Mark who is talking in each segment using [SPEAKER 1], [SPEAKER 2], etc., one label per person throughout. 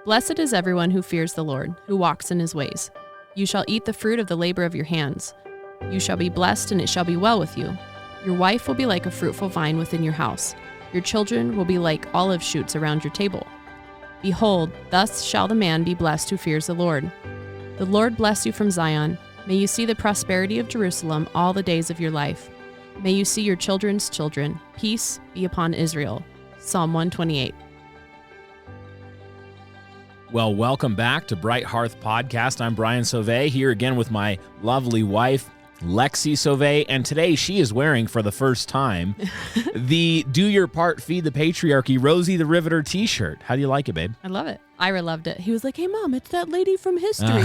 [SPEAKER 1] Blessed is everyone who fears the Lord, who walks in his ways. You shall eat the fruit of the labor of your hands. You shall be blessed, and it shall be well with you. Your wife will be like a fruitful vine within your house. Your children will be like olive shoots around your table. Behold, thus shall the man be blessed who fears the Lord. The Lord bless you from Zion. May you see the prosperity of Jerusalem all the days of your life. May you see your children's children. Peace be upon Israel. Psalm 128.
[SPEAKER 2] Well, welcome back to Bright Hearth Podcast. I'm Brian Sauvé, here again with my lovely wife, Lexy Sauvé, and today she is wearing, for the first time, the Do Your Part, Feed the Patriarchy Rosie the Riveter t-shirt. How do you like it, babe?
[SPEAKER 1] I love it. Ira loved it. He was like, hey, Mom, it's that lady from history.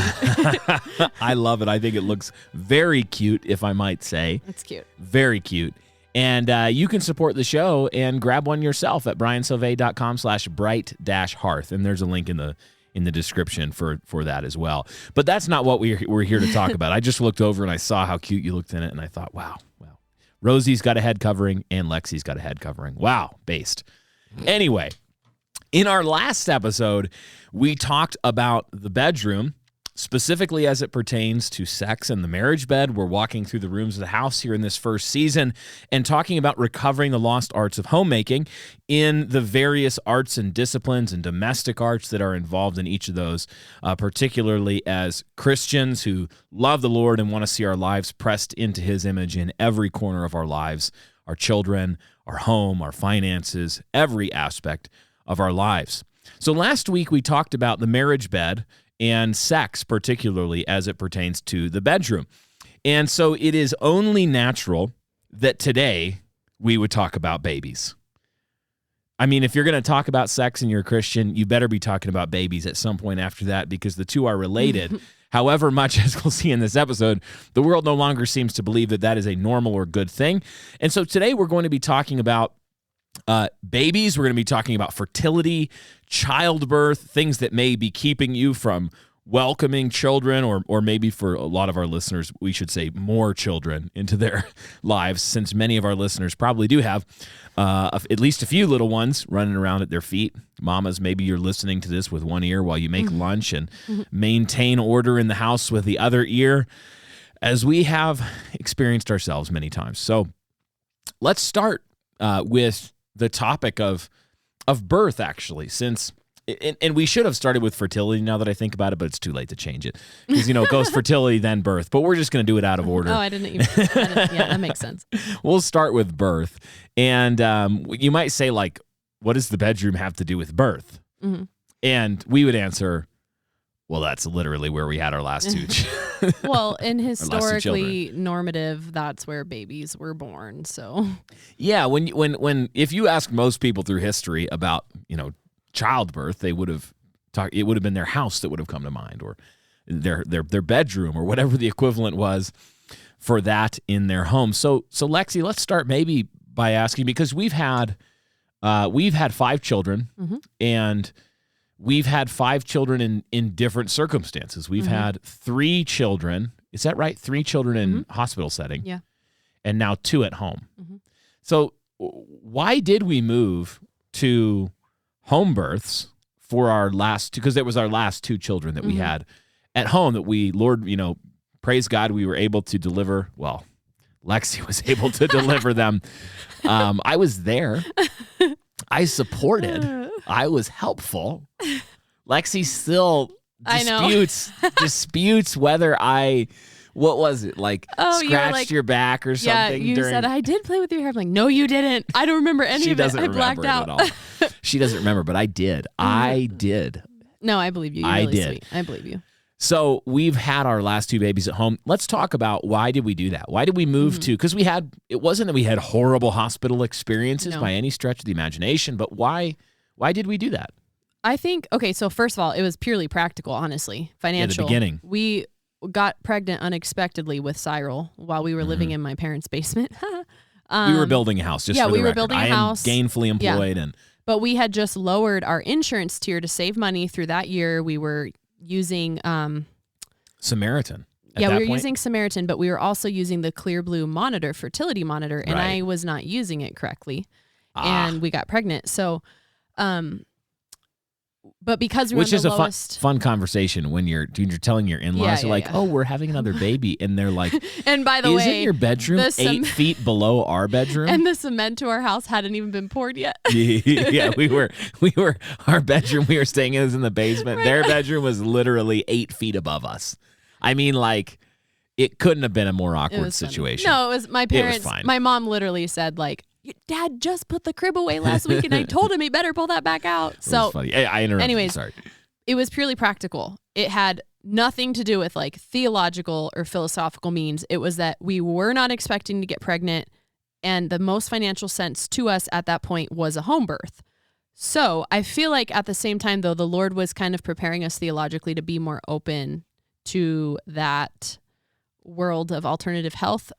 [SPEAKER 2] I love it. I think it looks very cute, if I might say.
[SPEAKER 1] It's cute.
[SPEAKER 2] Very cute. And you can support the show and grab one yourself at briansauvé.com/bright-hearth. And there's a link in the description for that as well. But that's not what we're here to talk about. I just looked over and I saw how cute you looked in it, and I thought, wow. Rosie's got a head covering and Lexy's got a head covering. Wow, based. Anyway, in our last episode, we talked about the bedroom, specifically as it pertains to sex and the marriage bed. We're walking through the rooms of the house here in this first season and talking about recovering the lost arts of homemaking in the various arts and disciplines and domestic arts that are involved in each of those, particularly as Christians who love the Lord and want to see our lives pressed into his image in every corner of our lives, our children, our home, our finances, every aspect of our lives. So last week we talked about the marriage bed and sex, particularly as it pertains to the bedroom. And so it is only natural that today we would talk about babies. I mean, if you're going to talk about sex and you're a Christian, you better be talking about babies at some point after that, because the two are related. However much, as we'll see in this episode, the world no longer seems to believe that that is a normal or good thing. And so today we're going to be talking about babies. We're going to be talking about fertility, childbirth, things that may be keeping you from welcoming children, or maybe for a lot of our listeners, we should say more children into their lives, since many of our listeners probably do have at least a few little ones running around at their feet. Mamas, maybe you're listening to this with one ear while you make lunch and maintain order in the house with the other ear, as we have experienced ourselves many times. So let's start with the topic of birth, actually, since, and we should have started with fertility now that I think about it, but it's too late to change it, because, it goes fertility, then birth, but we're just going to do it out of order.
[SPEAKER 1] Oh, yeah, that makes sense.
[SPEAKER 2] We'll start with birth, and you might say, like, what does the bedroom have to do with birth? Mm-hmm. And we would answer, well, that's literally where we had our last two.
[SPEAKER 1] Well, and historically normative, that's where babies were born. So,
[SPEAKER 2] yeah, when if you ask most people through history about childbirth, they would have talked. It would have been their house that would have come to mind, or their bedroom, or whatever the equivalent was for that in their home. So Lexy, let's start maybe by asking, because we've had 5 children, and we've had 5 children in different circumstances. We've had 3 children. Is that right? 3 children in hospital setting.
[SPEAKER 1] Yeah.
[SPEAKER 2] And now 2 at home. So why did we move to home births for our last 2? Because it was our last 2 children that we had at home that we, Lord, praise God, we were able to deliver. Well, Lexy was able to deliver them. I was there. I supported. I was helpful. Lexy still disputes whether what was it? Like, scratched your back or something?
[SPEAKER 1] Yeah, you said, I did play with your hair. I'm like, no, you didn't. I don't remember any of it. I blacked out.
[SPEAKER 2] At all. She doesn't remember, but I did. I did.
[SPEAKER 1] No, I believe you. You're really sweet. I believe you.
[SPEAKER 2] So we've had our last 2 babies at home. Let's talk about, why did we do that? Why did we move to, because it wasn't that we had horrible hospital experiences by any stretch of the imagination, but why did we do that?
[SPEAKER 1] I think, okay, so first of all, it was purely practical, honestly, financial.
[SPEAKER 2] At the beginning.
[SPEAKER 1] We got pregnant unexpectedly with Cyril while we were living in my parents' basement.
[SPEAKER 2] We were building a house, just for the record.
[SPEAKER 1] We were building a house.
[SPEAKER 2] I am gainfully employed.
[SPEAKER 1] But we had just lowered our insurance tier to save money through that year. We were using
[SPEAKER 2] Samaritan.
[SPEAKER 1] We were using Samaritan, but we were also using the Clear Blue monitor, fertility monitor, and I was not using it correctly, and we got pregnant. So but because we were
[SPEAKER 2] Which is
[SPEAKER 1] the
[SPEAKER 2] a
[SPEAKER 1] lowest,
[SPEAKER 2] fun conversation when you're telling your in-laws, you're like, oh, we're having another baby. And they're like,
[SPEAKER 1] and by the way,
[SPEAKER 2] isn't your bedroom 8 feet below our bedroom?
[SPEAKER 1] And the cement to our house hadn't even been poured yet.
[SPEAKER 2] Yeah, our bedroom we were staying in was in the basement. Right. Their bedroom was literally 8 feet above us. I mean, like, it couldn't have been a more awkward situation.
[SPEAKER 1] No, it was my parents.
[SPEAKER 2] It was fine.
[SPEAKER 1] My mom literally said, like, Dad just put the crib away last week, and I told him he better pull that back out.
[SPEAKER 2] It was funny. I interrupted.
[SPEAKER 1] Anyways,
[SPEAKER 2] sorry.
[SPEAKER 1] It was purely practical. It had nothing to do with like theological or philosophical means. It was that we were not expecting to get pregnant, and the most financial sense to us at that point was a home birth. So I feel like at the same time, though, the Lord was kind of preparing us theologically to be more open to that world of alternative health.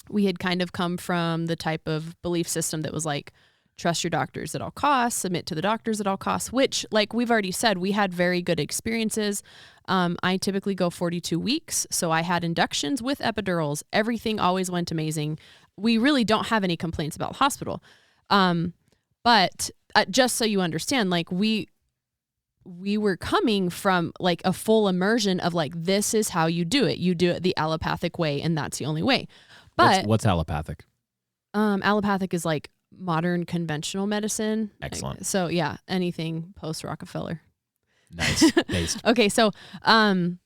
[SPEAKER 1] We had kind of come from the type of belief system that was like, trust your doctors at all costs, submit to the doctors at all costs, which, like we've already said, we had very good experiences. I typically go 42 weeks, so I had inductions with epidurals. Everything always went amazing. We really don't have any complaints about the hospital. But just so you understand, like we were coming from like a full immersion of like, this is how you do it. You do it the allopathic way, and that's the only way. But
[SPEAKER 2] what's allopathic?
[SPEAKER 1] Allopathic is like modern conventional medicine.
[SPEAKER 2] Excellent.
[SPEAKER 1] So yeah, anything post Rockefeller.
[SPEAKER 2] Nice. Based.
[SPEAKER 1] Okay, so I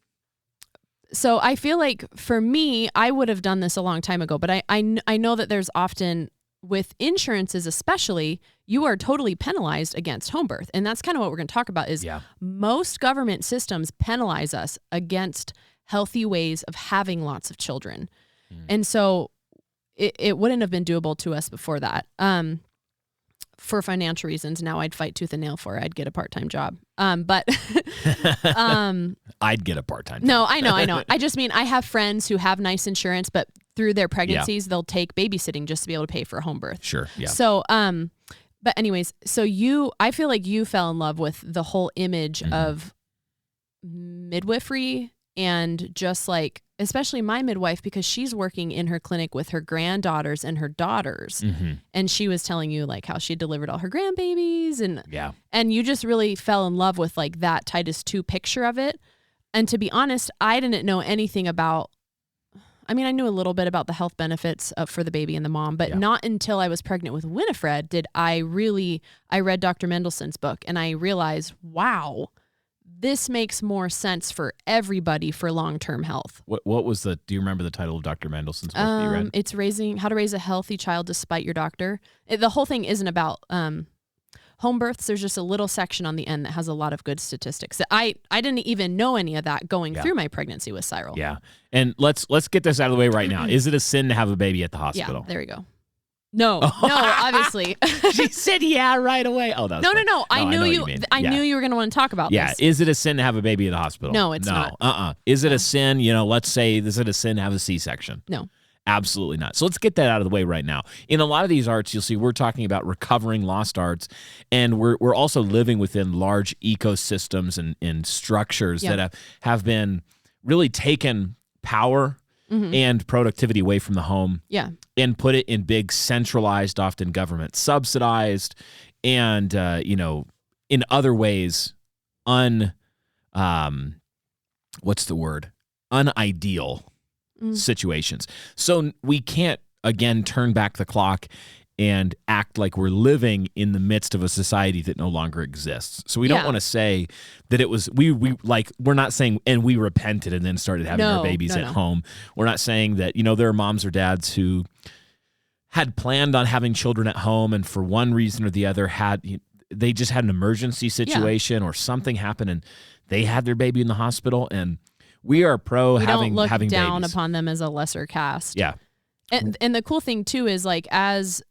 [SPEAKER 1] feel like for me, I would have done this a long time ago, but I know that there's often with insurances, especially, you are totally penalized against home birth, and that's kind of what we're going to talk about. Is most government systems penalize us against healthy ways of having lots of children. And so it wouldn't have been doable to us before that. For financial reasons, now I'd fight tooth and nail for it. I'd get a part-time job. But
[SPEAKER 2] I'd get a part-time job.
[SPEAKER 1] No, I know. I just mean I have friends who have nice insurance, but through their pregnancies, they'll take babysitting just to be able to pay for a home birth.
[SPEAKER 2] Sure. Yeah.
[SPEAKER 1] So, but anyways, so I feel like you fell in love with the whole image of midwifery, and just like, especially my midwife, because she's working in her clinic with her granddaughters and her daughters. And she was telling you like how she delivered all her grandbabies, and you just really fell in love with like that Titus 2 picture of it. And to be honest, I didn't know anything about, I mean, I knew a little bit about the health benefits for the baby and the mom, but not until I was pregnant with Winifred did I read Dr. Mendelssohn's book, and I realized, wow, this makes more sense for everybody for long-term health.
[SPEAKER 2] What was do you remember the title of Dr. Mendelssohn's book that you read?
[SPEAKER 1] It's How to Raise a Healthy Child Despite Your Doctor. The whole thing isn't about home births. There's just a little section on the end that has a lot of good statistics. I didn't even know any of that going through my pregnancy with Cyril.
[SPEAKER 2] Yeah. And let's get this out of the way right now. Is it a sin to have a baby at the hospital?
[SPEAKER 1] Yeah, there we go. No, obviously.
[SPEAKER 2] She said right away. Oh, that's
[SPEAKER 1] no. I knew you were going to want to talk about this.
[SPEAKER 2] Yeah. Is it a sin to have a baby at the hospital?
[SPEAKER 1] No, it's not.
[SPEAKER 2] Is it a sin? Let's say, is it a sin to have a C-section?
[SPEAKER 1] No.
[SPEAKER 2] Absolutely not. So let's get that out of the way right now. In a lot of these arts, you'll see we're talking about recovering lost arts, and we're also living within large ecosystems and structures that have been really taken power and productivity away from the home, and put it in big centralized, often government subsidized, and in other ways, unideal situations. So we can't again turn back the clock and act like we're living in the midst of a society that no longer exists. So we don't want to say that it was, we're not saying, and we repented and then started having our babies at home. We're not saying that, there are moms or dads who had planned on having children at home, and for one reason or the other they just had an emergency situation or something happened and they had their baby in the hospital, and we are having
[SPEAKER 1] don't look down
[SPEAKER 2] babies.
[SPEAKER 1] Upon them as a lesser caste.
[SPEAKER 2] Yeah.
[SPEAKER 1] And the cool thing too is like as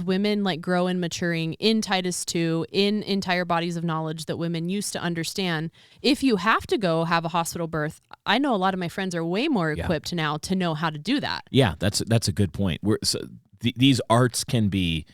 [SPEAKER 1] women like grow and maturing in Titus 2, in entire bodies of knowledge that women used to understand, if you have to go have a hospital birth, I know a lot of my friends are way more equipped now to know how to do that.
[SPEAKER 2] Yeah, that's a good point. These arts can be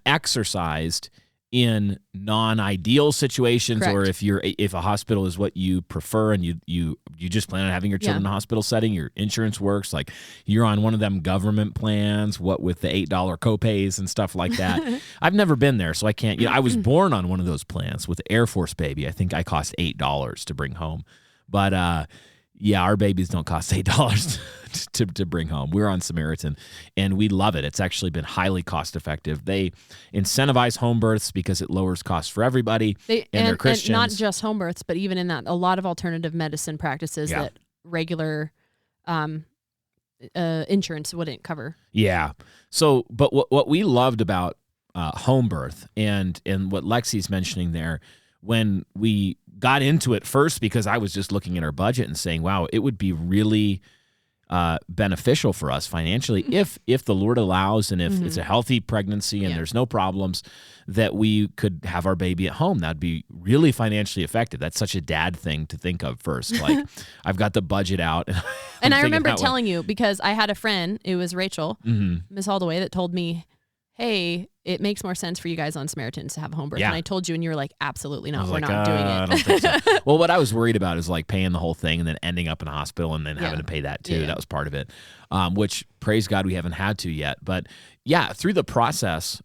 [SPEAKER 2] exercised in non-ideal situations,
[SPEAKER 1] Correct.
[SPEAKER 2] or if a hospital is what you prefer and you just plan on having your children in a hospital setting, your insurance works, like you're on one of them government plans, what with the $8 copays and stuff like that. I've never been there, so I can't. I was born on one of those plans with Air Force baby. I think I cost $8 to bring home, but our babies don't cost $8 to bring home. We're on Samaritan, and we love it. It's actually been highly cost effective. They incentivize home births because it lowers costs for everybody. They're Christians.
[SPEAKER 1] And not just home births, but even in that, a lot of alternative medicine practices that regular insurance wouldn't cover.
[SPEAKER 2] Yeah. So, but what we loved about home birth and what Lexy's mentioning there, when we got into it first, because I was just looking at our budget and saying, wow, it would be really beneficial for us financially if the Lord allows, and if it's a healthy pregnancy and there's no problems, that we could have our baby at home. That'd be really financially effective. That's such a dad thing to think of first. Like, I've got the budget out.
[SPEAKER 1] And I remember telling you, because I had a friend, it was Rachel, Miss Holdaway, that told me, hey, it makes more sense for you guys on Samaritans to have a home birth.
[SPEAKER 2] Yeah.
[SPEAKER 1] And I told you, and you were like, absolutely not. We're
[SPEAKER 2] like,
[SPEAKER 1] not doing it.
[SPEAKER 2] I don't think so. Well, what I was worried about is like paying the whole thing and then ending up in a hospital and then having to pay that too. Yeah. That was part of it, which, praise God, we haven't had to yet. But yeah, through the process,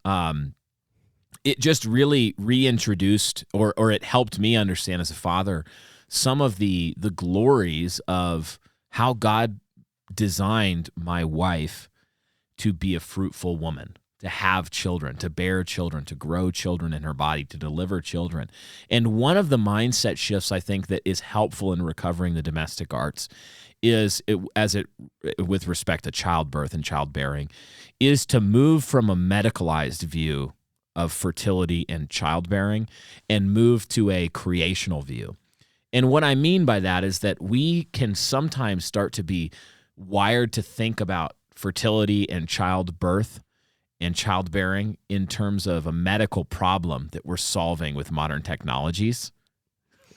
[SPEAKER 2] it just really reintroduced, or it helped me understand as a father, some of the glories of how God designed my wife to be a fruitful woman, to have children, to bear children, to grow children in her body, to deliver children. And one of the mindset shifts, I think, that is helpful in recovering the domestic arts is, with respect to childbirth and childbearing, is to move from a medicalized view of fertility and childbearing and move to a creational view. And what I mean by that is that we can sometimes start to be wired to think about fertility and childbirth and childbearing in terms of a medical problem that we're solving with modern technologies,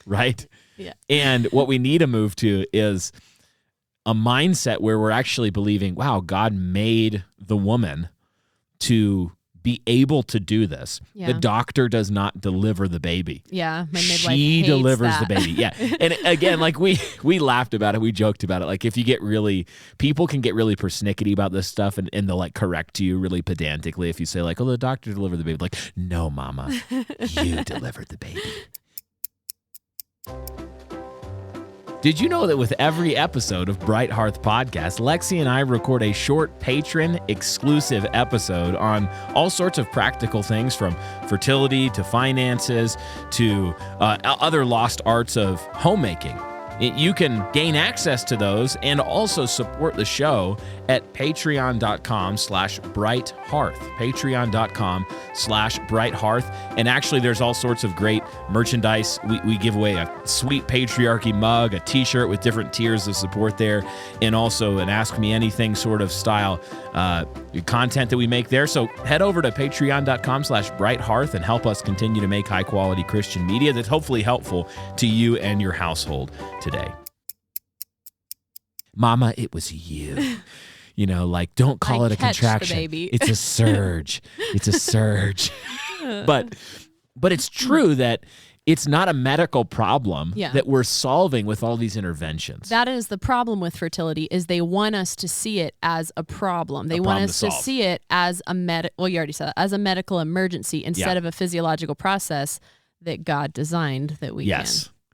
[SPEAKER 2] right?
[SPEAKER 1] Yeah.
[SPEAKER 2] And what we need to move to is a mindset where we're actually believing, wow, God made the woman to be able to do this. Yeah. The doctor does not deliver the baby.
[SPEAKER 1] Yeah, my midwife
[SPEAKER 2] she delivers
[SPEAKER 1] that.
[SPEAKER 2] the baby. Yeah, and again, like we laughed about it, we joked about it. Like, if you get people can get really persnickety about this stuff, and they'll like correct you really pedantically if you say like, "Oh, the doctor delivered the baby." Like, no, mama, you delivered the baby. Did you know that with every episode of Bright Hearth Podcast, Lexy and I record a short patron-exclusive episode on all sorts of practical things, from fertility to finances to other lost arts of homemaking? You can gain access to those and also support the show at patreon.com/brighthearth, patreon.com/brighthearth. And actually, there's all sorts of great merchandise. We give away a sweet patriarchy mug, a t-shirt with different tiers of support there, and also an Ask Me Anything sort of style content that we make there. So head over to patreon.com/brighthearth and help us continue to make high quality Christian media that's hopefully helpful to you and your household today. Mama, it was you. Like, don't call it a contraction.
[SPEAKER 1] Baby.
[SPEAKER 2] It's a surge. It's a surge. But it's true that it's not a medical problem that we're solving with all these interventions.
[SPEAKER 1] That is the problem with fertility, is they want us to see it as a problem. They want us to see it as a you already said that, as a medical emergency instead of a physiological process that God designed that we can.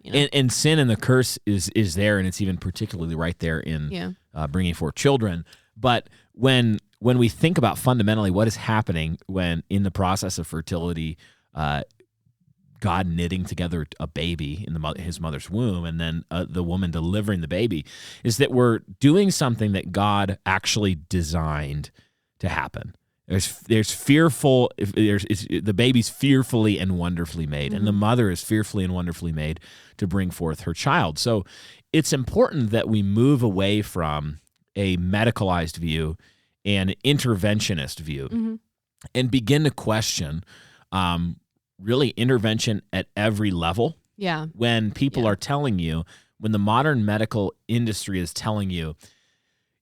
[SPEAKER 2] And sin and the curse is there, and it's even particularly right there in bringing forth children. But when we think about fundamentally what is happening when in the process of fertility, God knitting together a baby in his mother's womb, and then the woman delivering the baby, is that we're doing something that God actually designed to happen. There's fearful. The baby's fearfully and wonderfully made, and the mother is fearfully and wonderfully made to bring forth her child. So it's important that we move away from a medicalized view and interventionist view, and begin to question really intervention at every level.
[SPEAKER 1] Yeah.
[SPEAKER 2] When people are telling you, when the modern medical industry is telling you,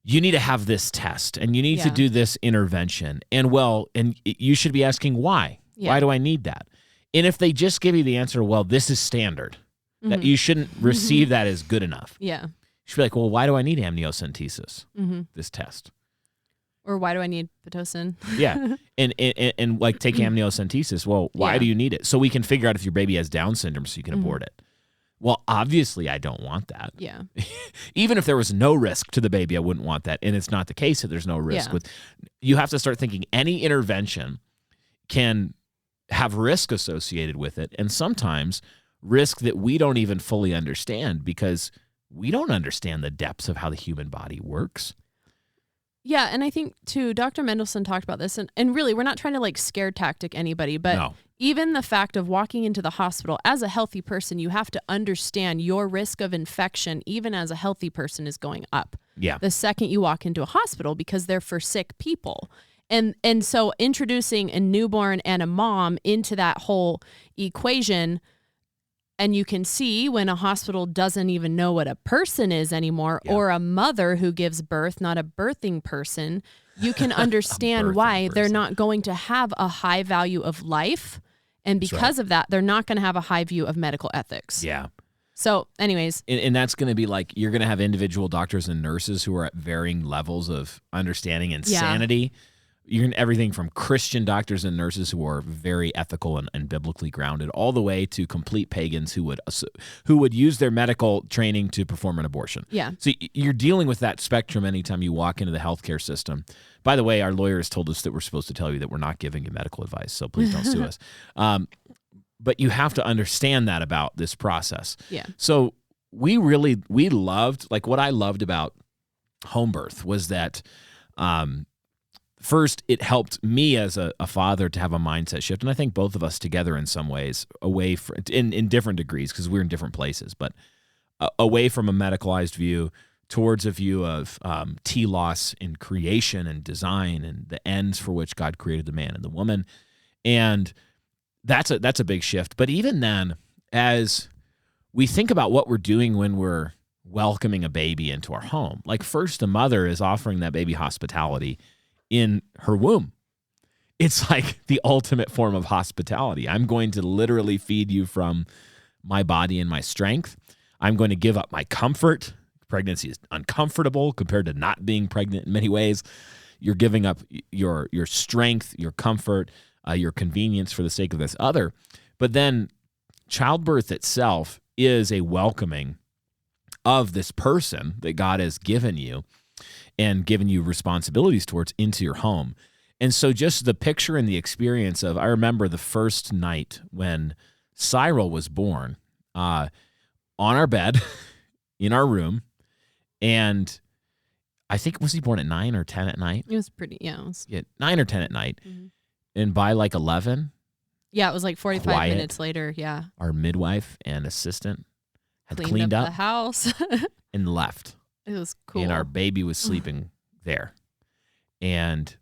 [SPEAKER 2] you need to have this test and you need to do this intervention. And you should be asking why. Yeah. Why do I need that? And if they just give you the answer, well, this is standard, that you shouldn't receive that as good enough.
[SPEAKER 1] Yeah.
[SPEAKER 2] You should be like, well, why do I need amniocentesis, this test?
[SPEAKER 1] Or why do I need Pitocin?
[SPEAKER 2] Yeah. And like take amniocentesis. Well, why do you need it? So we can figure out if your baby has Down syndrome so you can abort it. Well, obviously I don't want that.
[SPEAKER 1] Yeah.
[SPEAKER 2] Even if there was no risk to the baby, I wouldn't want that. And it's not the case that there's no risk. You have to start thinking any intervention can have risk associated with it. And sometimes risk that we don't even fully understand because we don't understand the depths of how the human body works.
[SPEAKER 1] Yeah, and I think, too, Dr. Mendelsohn talked about this, and really, we're not trying to, like, scare tactic anybody, but even the fact of walking into the hospital, as a healthy person, you have to understand your risk of infection, even as a healthy person, is going up.
[SPEAKER 2] Yeah.
[SPEAKER 1] The second you walk into a hospital, because they're for sick people. And so introducing a newborn and a mom into that whole equation, and you can see when a hospital doesn't even know what a person is anymore, or a mother who gives birth, not a birthing person, you can understand why they're not going to have a high value of life. And because of that, they're not going to have a high view of medical ethics.
[SPEAKER 2] Yeah.
[SPEAKER 1] So anyways.
[SPEAKER 2] And that's going to be like, you're going to have individual doctors and nurses who are at varying levels of understanding and sanity. You're in everything from Christian doctors and nurses who are very ethical and biblically grounded, all the way to complete pagans who would use their medical training to perform an abortion.
[SPEAKER 1] Yeah.
[SPEAKER 2] So you're dealing with that spectrum anytime you walk into the healthcare system. By the way, our lawyers told us that we're supposed to tell you that we're not giving you medical advice, so please don't sue us. But you have to understand that about this process.
[SPEAKER 1] Yeah.
[SPEAKER 2] So we loved, like what I loved about home birth was that first, it helped me as a father to have a mindset shift, and I think both of us together in some ways, away from, in different degrees because we're in different places, but away from a medicalized view towards a view of telos in creation and design and the ends for which God created the man and the woman, and that's a big shift. But even then, as we think about what we're doing when we're welcoming a baby into our home, like first the mother is offering that baby hospitality in her womb. It's like the ultimate form of hospitality. I'm going to literally feed you from my body and my strength. I'm going to give up my comfort. Pregnancy is uncomfortable compared to not being pregnant in many ways. You're giving up your strength, your comfort, your convenience for the sake of this other. But then childbirth itself is a welcoming of this person that God has given you and given you responsibilities towards into your home. And so just the picture and the experience of, I remember the first night when Cyril was born, on our bed, in our room, and I think, was he born at 9 or 10 at night?
[SPEAKER 1] It was pretty,
[SPEAKER 2] 9 or 10 at night. And by like 11.
[SPEAKER 1] Yeah, it was like 45 minutes later,
[SPEAKER 2] our midwife and assistant had
[SPEAKER 1] cleaned up the house.
[SPEAKER 2] and left.
[SPEAKER 1] It was cool.
[SPEAKER 2] And our baby was sleeping there. And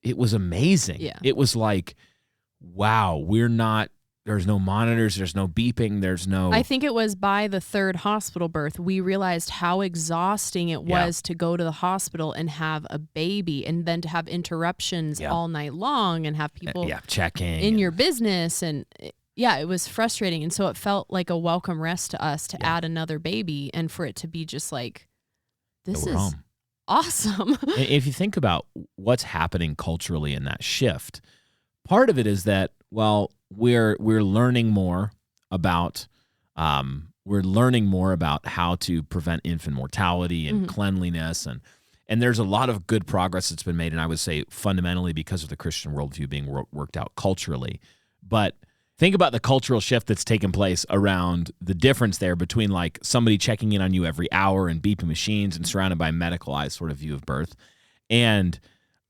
[SPEAKER 2] it was amazing.
[SPEAKER 1] Yeah.
[SPEAKER 2] It was like, wow, there's no monitors, there's no beeping, there's no...
[SPEAKER 1] I think it was by the third hospital birth, we realized how exhausting it was to go to the hospital and have a baby and then to have interruptions all night long and have people
[SPEAKER 2] checking
[SPEAKER 1] in your business. And it was frustrating. And so it felt like a welcome rest to us to add another baby and for it to be just like, this is home. Awesome.
[SPEAKER 2] If you think about what's happening culturally in that shift, part of it is that, well, we're learning more about how to prevent infant mortality and cleanliness, and there's a lot of good progress that's been made, and I would say fundamentally because of the Christian worldview being worked out culturally. But think about the cultural shift that's taken place around the difference there between like somebody checking in on you every hour and beeping machines and surrounded by a medicalized sort of view of birth, and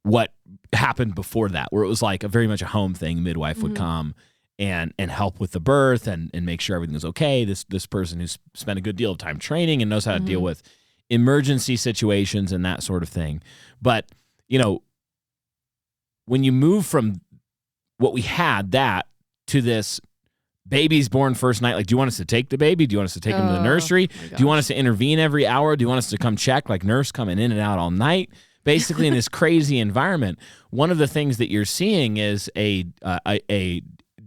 [SPEAKER 2] what happened before that, where it was like very much a home thing. Midwife would come and help with the birth and make sure everything was okay. This person who's spent a good deal of time training and knows how to deal with emergency situations and that sort of thing. But, when you move from what we had to this baby's born first night, like, do you want us to take the baby? Do you want us to take him to the nursery? Do you want us to intervene every hour? Do you want us to come check, like nurse coming in and out all night? Basically, in this crazy environment, one of the things that you're seeing is a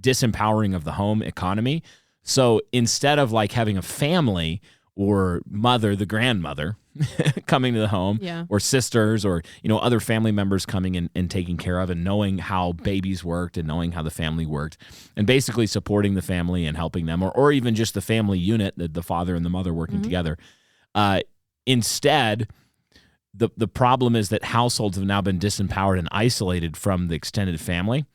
[SPEAKER 2] disempowering of the home economy. So instead of like having a family or mother, the grandmother coming to the home, or sisters or, other family members coming in and taking care of and knowing how babies worked and knowing how the family worked and basically supporting the family and helping them, or even just the family unit, the father and the mother working together. Instead, the problem is that households have now been disempowered and isolated from the extended family.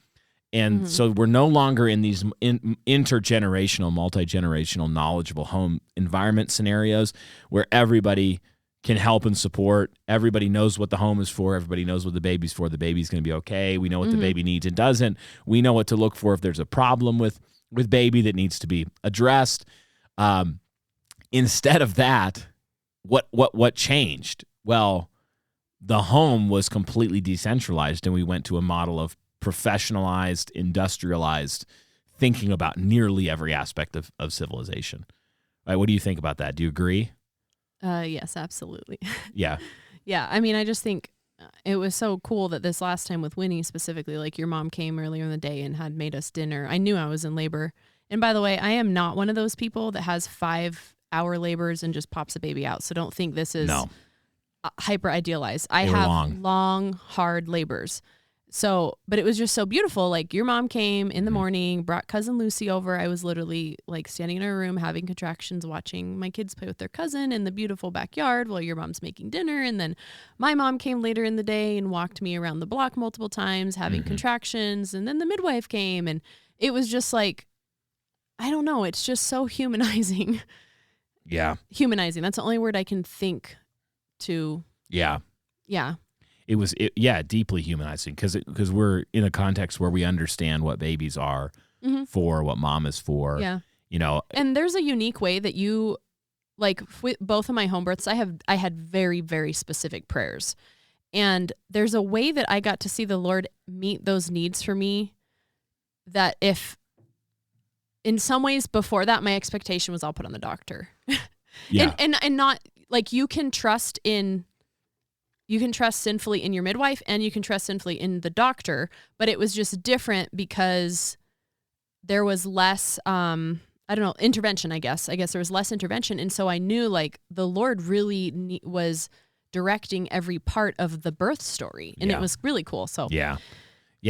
[SPEAKER 2] And so we're no longer in these intergenerational, multi-generational, knowledgeable home environment scenarios where everybody can help and support. Everybody knows what the home is for. Everybody knows what the baby's for. The baby's going to be okay. We know what the baby needs and doesn't. We know what to look for if there's a problem with baby that needs to be addressed. Instead of that, what changed? Well, the home was completely decentralized, and we went to a model of professionalized, industrialized thinking about nearly every aspect of civilization. Right, what do you think about that? Do you agree?
[SPEAKER 1] Yes, absolutely.
[SPEAKER 2] Yeah.
[SPEAKER 1] Yeah, I mean, I just think it was so cool that this last time with Winnie specifically, like your mom came earlier in the day and had made us dinner. I knew I was in labor. And by the way, I am not one of those people that has 5-hour labors and just pops a baby out. So don't think this is hyper idealized. I have long, hard labors. So, but it was just so beautiful. Like your mom came in the morning, brought cousin Lucy over. I was literally like standing in her room having contractions, watching my kids play with their cousin in the beautiful backyard while your mom's making dinner. And then my mom came later in the day and walked me around the block multiple times having contractions. And then the midwife came, and it was just like, I don't know. It's just so humanizing.
[SPEAKER 2] Yeah.
[SPEAKER 1] Humanizing. That's the only word I can think to.
[SPEAKER 2] Yeah.
[SPEAKER 1] Yeah.
[SPEAKER 2] It was deeply humanizing because we're in a context where we understand what babies are for, what mom is for.
[SPEAKER 1] Yeah.
[SPEAKER 2] And
[SPEAKER 1] there's a unique way that you, like with both of my home births, I had very, very specific prayers. And there's a way that I got to see the Lord meet those needs for me that if in some ways before that, my expectation was I'll put on the doctor.
[SPEAKER 2] Yeah.
[SPEAKER 1] and not like you can trust sinfully in your midwife and you can trust sinfully in the doctor, but it was just different because there was less, intervention, I guess. There was less intervention. And so I knew like the Lord really was directing every part of the birth story. And it was really cool. So
[SPEAKER 2] yeah,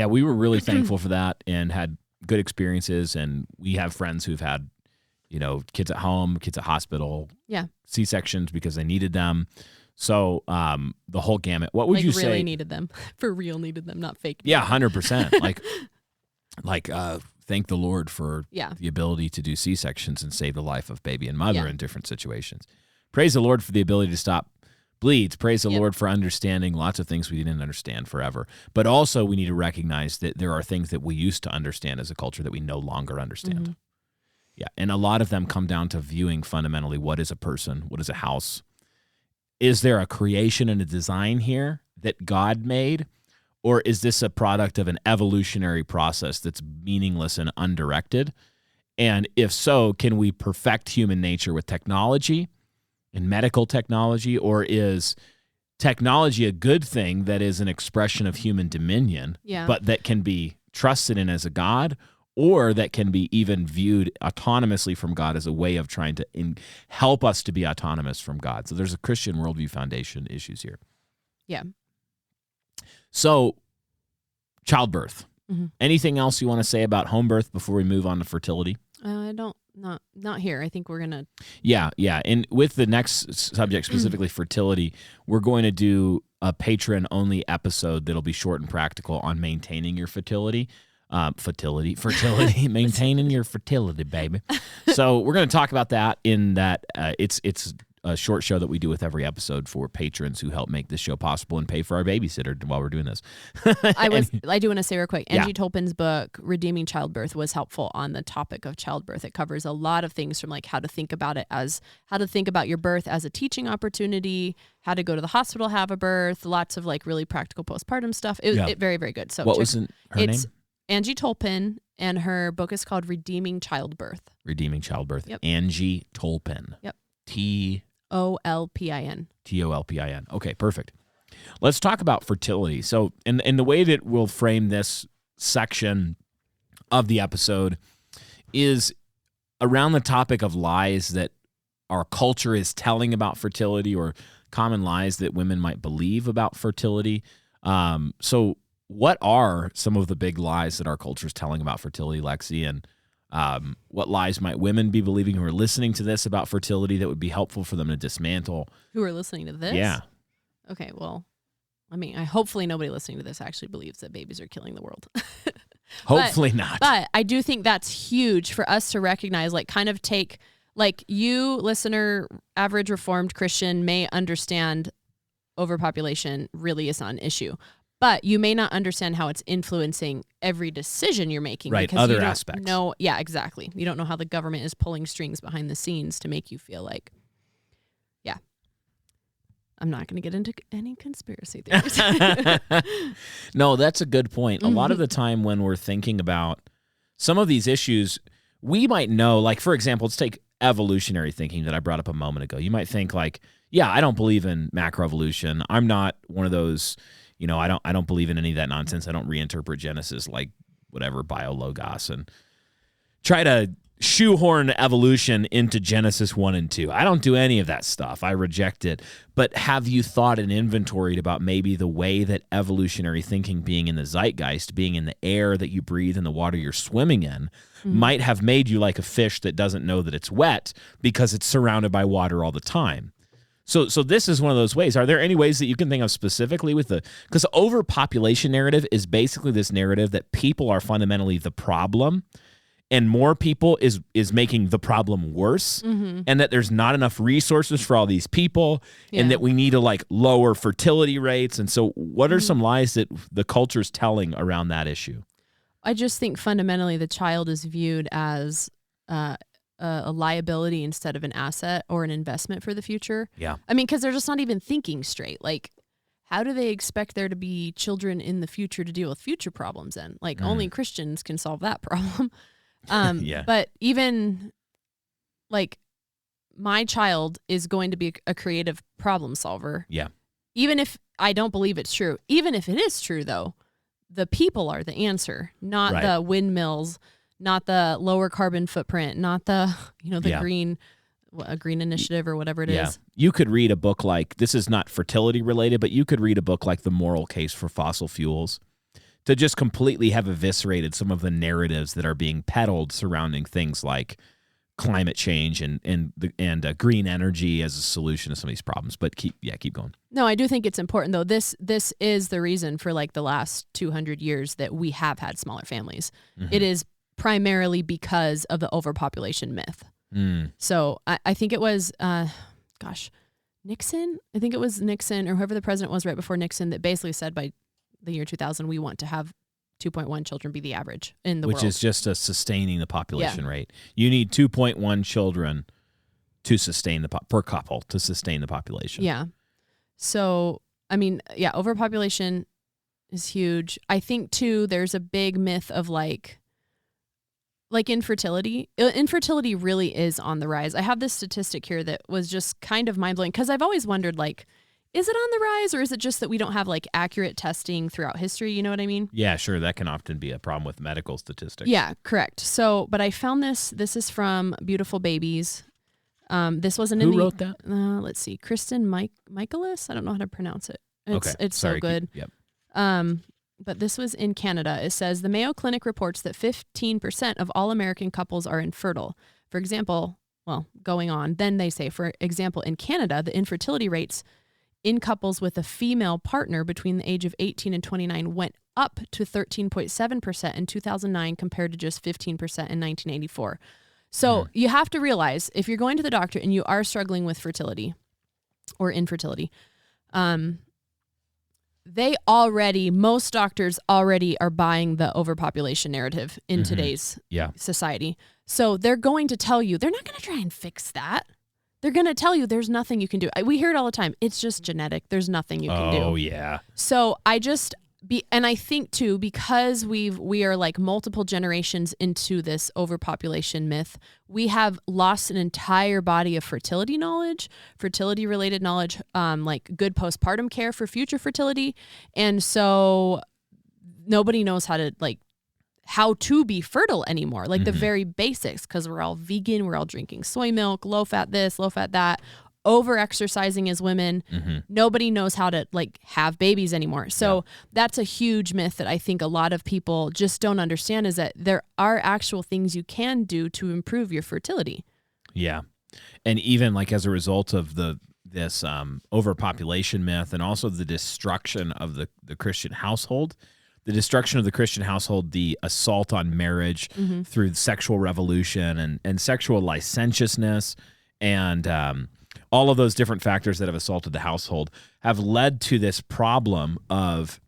[SPEAKER 2] we were really thankful for that and had good experiences. And we have friends who've had, kids at home, kids at hospital, C-sections because they needed them. So the whole gamut. What would you say?
[SPEAKER 1] Really needed them. For real needed them, not fake.
[SPEAKER 2] Yeah, 100%. like thank the Lord for the ability to do C-sections and save the life of baby and mother in different situations. Praise the Lord for the ability to stop bleeds. Praise the Lord for understanding lots of things we didn't understand forever. But also we need to recognize that there are things that we used to understand as a culture that we no longer understand. Yeah, and a lot of them come down to viewing fundamentally what is a person, what is a house. Is there a creation and a design here that God made? Or is this a product of an evolutionary process that's meaningless and undirected? And if so, can we perfect human nature with technology and medical technology? Or is technology a good thing that is an expression of human dominion, but that can be trusted in as a God? Or that can be even viewed autonomously from God as a way of trying to help us to be autonomous from God. So there's a Christian worldview foundation issues here. Yeah. So childbirth. Anything else you want to say about home birth before we move on to fertility?
[SPEAKER 1] Not here. I think we're going to.
[SPEAKER 2] Yeah. And with the next subject, specifically fertility, we're going to do a patron-only episode that'll be short and practical on maintaining your fertility. Maintaining your fertility, baby. So we're going to talk about that in that it's a short show that we do with every episode for patrons who help make this show possible and pay for our babysitter while we're doing this.
[SPEAKER 1] I do want to say real quick, Angie Tolpin's book, Redeeming Childbirth, was helpful on the topic of childbirth. It covers a lot of things from like how to think about your birth as a teaching opportunity, how to go to the hospital, have a birth, lots of like really practical postpartum stuff. It very, very good. So
[SPEAKER 2] what was her name?
[SPEAKER 1] Angie Tolpin, and her book is called Redeeming Childbirth.
[SPEAKER 2] Redeeming Childbirth.
[SPEAKER 1] Yep.
[SPEAKER 2] Angie Tolpin.
[SPEAKER 1] Yep.
[SPEAKER 2] Tolpin. Tolpin. Okay, perfect. Let's talk about fertility. So, in the way that we'll frame this section of the episode is around the topic of lies that our culture is telling about fertility, or common lies that women might believe about fertility. So what are some of the big lies that our culture is telling about fertility, Lexi? And what lies might women be believing who are listening to this about fertility that would be helpful for them to dismantle?
[SPEAKER 1] Who are listening to this?
[SPEAKER 2] Yeah.
[SPEAKER 1] Okay, well, hopefully nobody listening to this actually believes that babies are killing the world.
[SPEAKER 2] Hopefully not.
[SPEAKER 1] But I do think that's huge for us to recognize, like kind of take, like you, listener, average Reformed Christian may understand overpopulation really is not an issue. But you may not understand how it's influencing every decision you're making.
[SPEAKER 2] Right,
[SPEAKER 1] because
[SPEAKER 2] other aspects.
[SPEAKER 1] No, yeah, exactly. You don't know how the government is pulling strings behind the scenes to make you feel like, yeah. I'm not going to get into any conspiracy theories.
[SPEAKER 2] No, that's a good point. A lot of the time when we're thinking about some of these issues, we might know, like, for example, let's take evolutionary thinking that I brought up a moment ago. You might think like, yeah, I don't believe in macroevolution. I'm not one of those, I don't believe in any of that nonsense. I don't reinterpret Genesis like whatever biologos and try to shoehorn evolution into Genesis 1 and 2. I don't do any of that stuff. I reject it. But have you thought and inventoried about maybe the way that evolutionary thinking being in the zeitgeist, being in the air that you breathe and the water you're swimming in, might have made you like a fish that doesn't know that it's wet because it's surrounded by water all the time? So this is one of those ways. Are there any ways that you can think of specifically with because overpopulation narrative is basically this narrative that people are fundamentally the problem, and more people is making the problem worse, and that there's not enough resources for all these people, and that we need to like lower fertility rates. And so what are some lies that the culture's telling around that issue?
[SPEAKER 1] I just think fundamentally the child is viewed as a liability instead of an asset or an investment for the future.
[SPEAKER 2] Yeah.
[SPEAKER 1] I mean, because they're just not even thinking straight. Like, how do they expect there to be children in the future to deal with future problems then? Like, only Christians can solve that problem. But even like my child is going to be a creative problem solver.
[SPEAKER 2] Yeah.
[SPEAKER 1] Even if I don't believe it's true. Even if it is true, though, the people are the answer, not the windmills, not the lower carbon footprint, not the, a green initiative or whatever it is.
[SPEAKER 2] You could read a book like, this is not fertility related, but you could read a book like The Moral Case for Fossil Fuels to just completely have eviscerated some of the narratives that are being peddled surrounding things like climate change and green energy as a solution to some of these problems. But keep going.
[SPEAKER 1] No, I do think it's important though. This is the reason for like the last 200 years that we have had smaller families. It is primarily because of the overpopulation myth. So I think it was, Nixon. I think it was Nixon or whoever the president was right before Nixon that basically said by the year 2000, we want to have 2.1 children be the average in the world.
[SPEAKER 2] Which is just sustaining the population rate. You need 2.1 children to sustain per couple to sustain the population.
[SPEAKER 1] Yeah. So, I mean, overpopulation is huge. I think too, there's a big myth of like infertility. Infertility really is on the rise. I have this statistic here that was just kind of mind-blowing because I've always wondered, like, is it on the rise or is it just that we don't have like accurate testing throughout history? You know what I mean?
[SPEAKER 2] Yeah, sure. That can often be a problem with medical statistics.
[SPEAKER 1] Yeah, correct. So, but I found this. This is from Beautiful Babies. This wasn't in
[SPEAKER 2] Who wrote that?
[SPEAKER 1] Let's see. Kristen Michaelis? I don't know how to pronounce it. It's
[SPEAKER 2] Sorry,
[SPEAKER 1] so good.
[SPEAKER 2] Yep.
[SPEAKER 1] But this was in Canada. It says the Mayo Clinic reports that 15% of all American couples are infertile. For example, going on. Then they say, for example, in Canada, the infertility rates in couples with a female partner between the age of 18 and 29 went up to 13.7% in 2009 compared to just 15% in 1984. So you have to realize if you're going to the doctor and you are struggling with fertility or infertility, most doctors already are buying the overpopulation narrative in today's society. So they're going to tell you, they're not going to try and fix that. They're going to tell you there's nothing you can do. We hear it all the time. It's just genetic. There's nothing you can do.
[SPEAKER 2] Oh, yeah.
[SPEAKER 1] So I think too, because we are like multiple generations into this overpopulation myth, we have lost an entire body of fertility knowledge, fertility related knowledge, like good postpartum care for future fertility. And so nobody knows how to like how to be fertile anymore, like the very basics, because we're all vegan, we're all drinking soy milk, low fat this, low fat that, over exercising as women. Nobody knows how to like have babies anymore. So that's a huge myth that I think a lot of people just don't understand, is that there are actual things you can do to improve your fertility.
[SPEAKER 2] Yeah. And even like as a result of this overpopulation myth, and also the destruction of the Christian household, the assault on marriage through sexual revolution and sexual licentiousness, and all of those different factors that have assaulted the household have led to this problem of,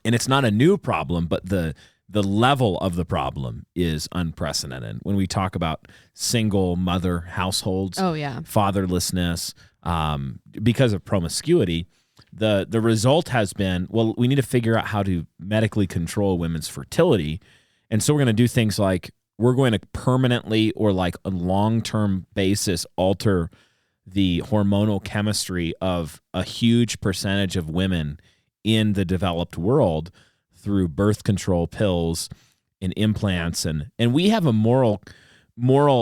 [SPEAKER 2] and it's not a new problem, but the level of the problem is unprecedented. When we talk about single mother households, fatherlessness, because of promiscuity, the result has been, well, we need to figure out how to medically control women's fertility. And so we're going to do things like, we're going to permanently or like a long-term basis alter the hormonal chemistry of a huge percentage of women in the developed world through birth control pills and implants. And we have a moral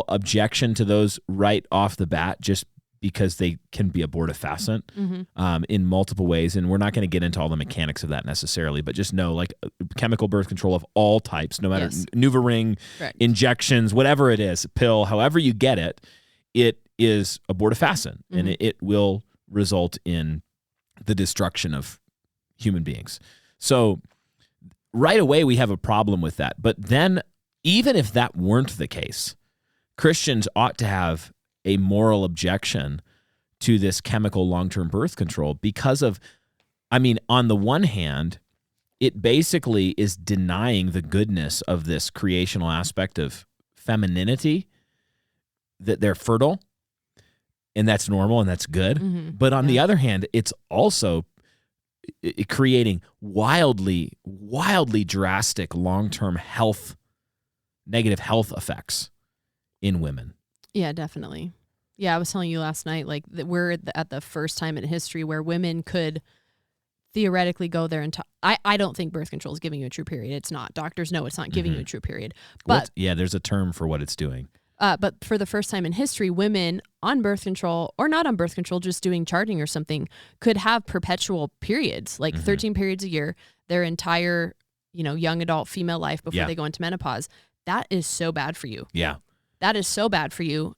[SPEAKER 2] objection to those right off the bat, just because they can be abortifacient in multiple ways. And we're not going to get into all the mechanics of that necessarily, but just know, like, chemical birth control of all types, no matter NuvaRing, injections, whatever it is, pill, however you get it, it is abortifacient, and it will result in the destruction of human beings. So right away we have a problem with that. But then, even if that weren't the case, Christians ought to have a moral objection to this chemical long-term birth control because of, I mean, on the one hand, it basically is denying the goodness of this creational aspect of femininity, that they're fertile, and that's normal and that's good. But on the other hand, it's also creating wildly drastic long-term negative health effects in women.
[SPEAKER 1] Yeah, definitely. Yeah, I was telling you last night, like, that we're at the first time in history where women could theoretically go there and I don't think birth control is giving you a true period. It's not. Doctors know it's not giving you a true period. But
[SPEAKER 2] there's a term for what it's doing.
[SPEAKER 1] But for the first time in history, women on birth control or not on birth control, just doing charting or something, could have perpetual periods, like 13 periods a year, their entire, young adult female life before they go into menopause. That is so bad for you.
[SPEAKER 2] Yeah.
[SPEAKER 1] That is so bad for you.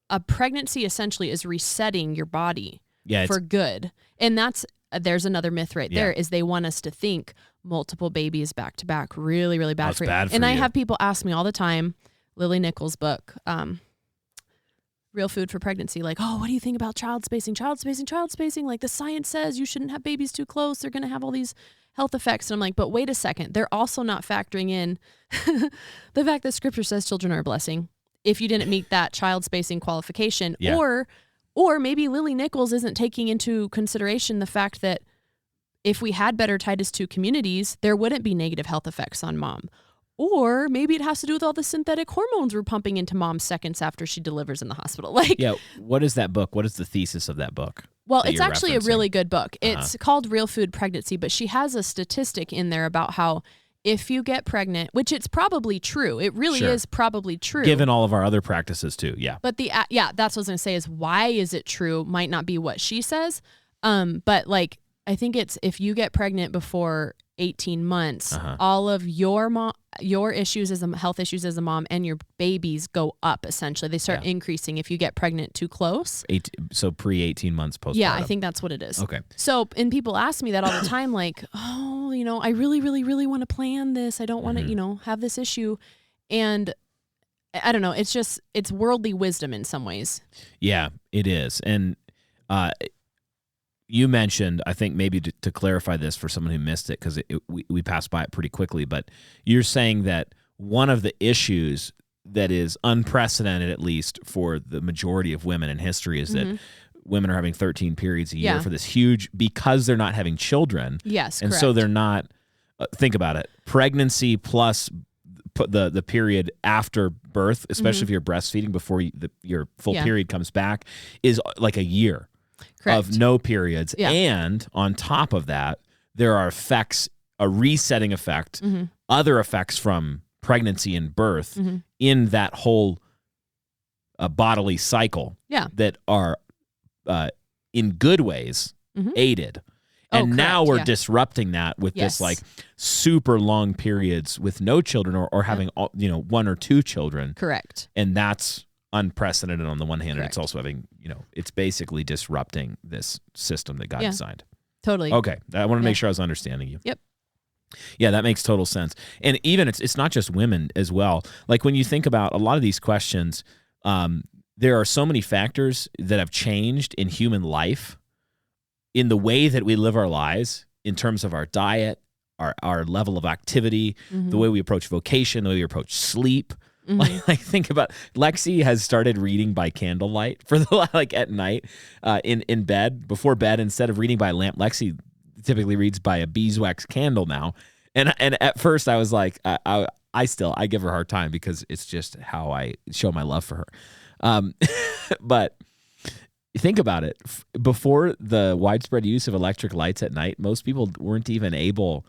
[SPEAKER 1] A pregnancy essentially is resetting your body for good. And there's another myth right there, is they want us to think multiple babies back to back, really, really bad for you. And I have people ask me all the time, Lily Nichols' book, Real Food for Pregnancy, like, oh, what do you think about child spacing? Like, the science says you shouldn't have babies too close. They're going to have all these health effects. And I'm like, but wait a second. They're also not factoring in the fact that Scripture says children are a blessing. If you didn't meet that child spacing qualification, or maybe Lily Nichols isn't taking into consideration the fact that if we had better Titus II communities, there wouldn't be negative health effects on mom. Or maybe it has to do with all the synthetic hormones we're pumping into mom seconds after she delivers in the hospital.
[SPEAKER 2] What is that book? What is the thesis of that book?
[SPEAKER 1] Well, it's actually a really good book. It's called Real Food Pregnancy, but she has a statistic in there about how if you get pregnant, which it's probably true. It really is probably true.
[SPEAKER 2] Given all of our other practices too, But
[SPEAKER 1] that's what I was going to say, is why is it true might not be what she says. But like, I think it's if you get pregnant before 18 months, all of your issues as health issues as a mom and your babies go up. Essentially, they start increasing if you get pregnant too close.
[SPEAKER 2] So pre 18 months postpartum.
[SPEAKER 1] Yeah, I think that's what it is.
[SPEAKER 2] Okay.
[SPEAKER 1] So, and people ask me that all the time, like, oh, I really, really, really want to plan this. I don't want to, have this issue, and I don't know. It's just it's worldly wisdom in some ways. Yeah,
[SPEAKER 2] it is, and you mentioned, I think maybe to clarify this for someone who missed it, because we passed by it pretty quickly, but you're saying that one of the issues that is unprecedented, at least for the majority of women in history, is that women are having 13 periods a year for this huge, because they're not having children.
[SPEAKER 1] Yes,
[SPEAKER 2] and
[SPEAKER 1] correct.
[SPEAKER 2] so they're not, think about it, pregnancy plus the period after birth, especially if you're breastfeeding before your full period comes back, is like a year. Correct. Of no periods. Yeah. And on top of that, there are effects, a resetting effect, other effects from pregnancy and birth in that whole bodily cycle that are in good ways aided. And now we're disrupting that with this like super long periods with no children or having, one or two children.
[SPEAKER 1] Correct.
[SPEAKER 2] And that's unprecedented on the one hand. And it's also having, it's basically disrupting this system that God designed.
[SPEAKER 1] Totally.
[SPEAKER 2] Okay. I want to make sure I was understanding you.
[SPEAKER 1] Yep.
[SPEAKER 2] Yeah, that makes total sense. And even it's not just women as well. Like when you think about a lot of these questions, there are so many factors that have changed in human life, in the way that we live our lives, in terms of our diet, our level of activity, the way we approach vocation, the way we approach sleep. Like think about, Lexy has started reading by candlelight for at night in bed, before bed. Instead of reading by a lamp, Lexy typically reads by a beeswax candle now. And at first I was like, I give her a hard time because it's just how I show my love for her. But think about it. Before the widespread use of electric lights at night, most people weren't even able,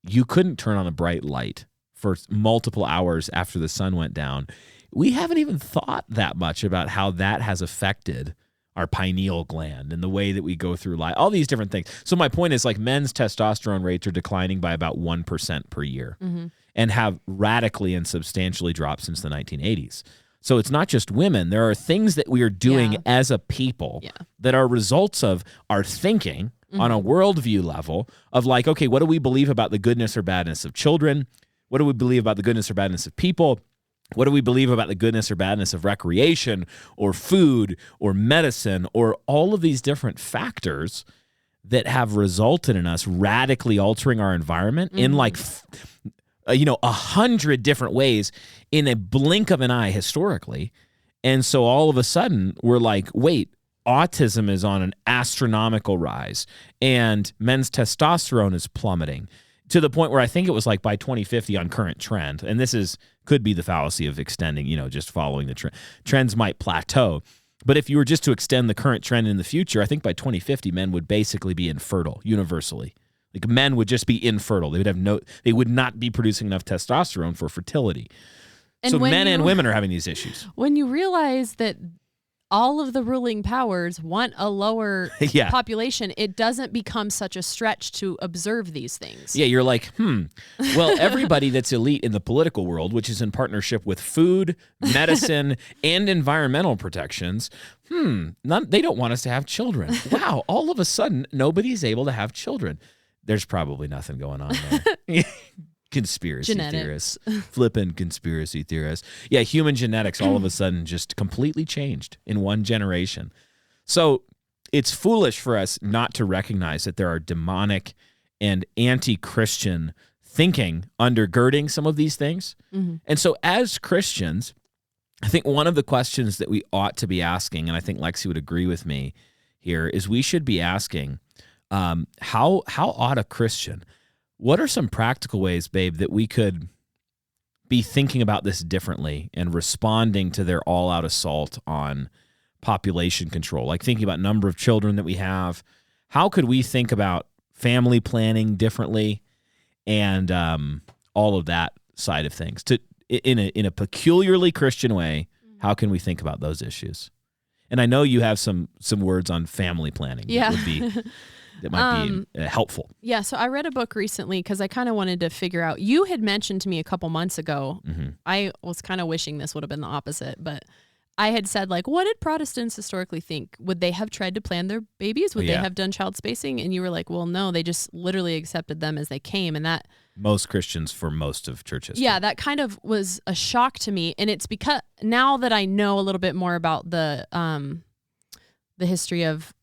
[SPEAKER 2] you couldn't turn on a bright light for multiple hours after the sun went down. We haven't even thought that much about how that has affected our pineal gland and the way that we go through life, all these different things. So my point is, men's testosterone rates are declining by about 1% per year and have radically and substantially dropped since the 1980s. So it's not just women. There are things that we are doing as a people that are results of our thinking on a worldview level of okay, what do we believe about the goodness or badness of children? What do we believe about the goodness or badness of people? What do we believe about the goodness or badness of recreation or food or medicine, or all of these different factors that have resulted in us radically altering our environment in 100 different ways in a blink of an eye historically. And so all of a sudden we're like, wait, autism is on an astronomical rise and men's testosterone is plummeting to the point where I think it was by 2050 on current trend. And this could be the fallacy of extending, just following the trend. Trends might plateau. But if you were just to extend the current trend in the future, I think by 2050, men would basically be infertile universally. Men would just be infertile. They would not be producing enough testosterone for fertility. And so men and women are having these issues.
[SPEAKER 1] When you realize that all of the ruling powers want a lower population, it doesn't become such a stretch to observe these things.
[SPEAKER 2] Yeah, you're like, well, everybody that's elite in the political world, which is in partnership with food, medicine, and environmental protections, they don't want us to have children. Wow, all of a sudden, nobody's able to have children. There's probably nothing going on there. Conspiracy theorists, flippin' conspiracy theorists. Yeah, human genetics all of a sudden just completely changed in one generation. So it's foolish for us not to recognize that there are demonic and anti-Christian thinking undergirding some of these things. And so as Christians, I think one of the questions that we ought to be asking, and I think Lexy would agree with me here, is we should be asking, how ought a Christian, what are some practical ways, babe, that we could be thinking about this differently and responding to their all-out assault on population control? Thinking about number of children that we have. How could we think about family planning differently and all of that side of things? In a peculiarly Christian way, how can we think about those issues? And I know you have some words on family planning.
[SPEAKER 1] Yeah.
[SPEAKER 2] That might be helpful.
[SPEAKER 1] Yeah, so I read a book recently because I kind of wanted to figure out, you had mentioned to me a couple months ago, I was kind of wishing this would have been the opposite, but I had said, what did Protestants historically think? Would they have tried to plan their babies? Would they have done child spacing? And you were like, well, no, they just literally accepted them as they came. And that...
[SPEAKER 2] Most Christians for most of church history.
[SPEAKER 1] Yeah, that kind of was a shock to me. And it's because now that I know a little bit more about the history of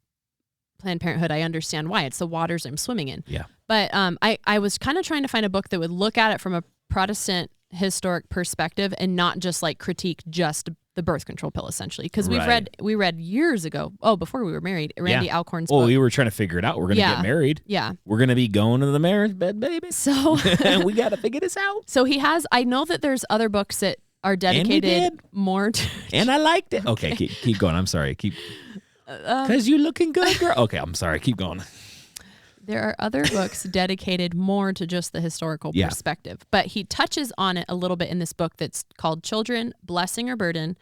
[SPEAKER 1] Planned Parenthood, I understand why. It's the waters I'm swimming in.
[SPEAKER 2] Yeah.
[SPEAKER 1] But I was kind of trying to find a book that would look at it from a Protestant historic perspective and not just critique just the birth control pill, essentially. Because we read years ago, before we were married, Randy Alcorn's book.
[SPEAKER 2] We were trying to figure it out. We're going to get married.
[SPEAKER 1] Yeah.
[SPEAKER 2] We're going to be going to the marriage bed, baby.
[SPEAKER 1] So
[SPEAKER 2] we got to figure this out.
[SPEAKER 1] So I know that there's other books that are dedicated more to...
[SPEAKER 2] And I liked it. Okay, keep going. I'm sorry. Because you're looking good, girl. Okay, I'm sorry. Keep going.
[SPEAKER 1] There are other books dedicated more to just the historical perspective, but he touches on it a little bit in this book that's called Children, Blessing or Burden.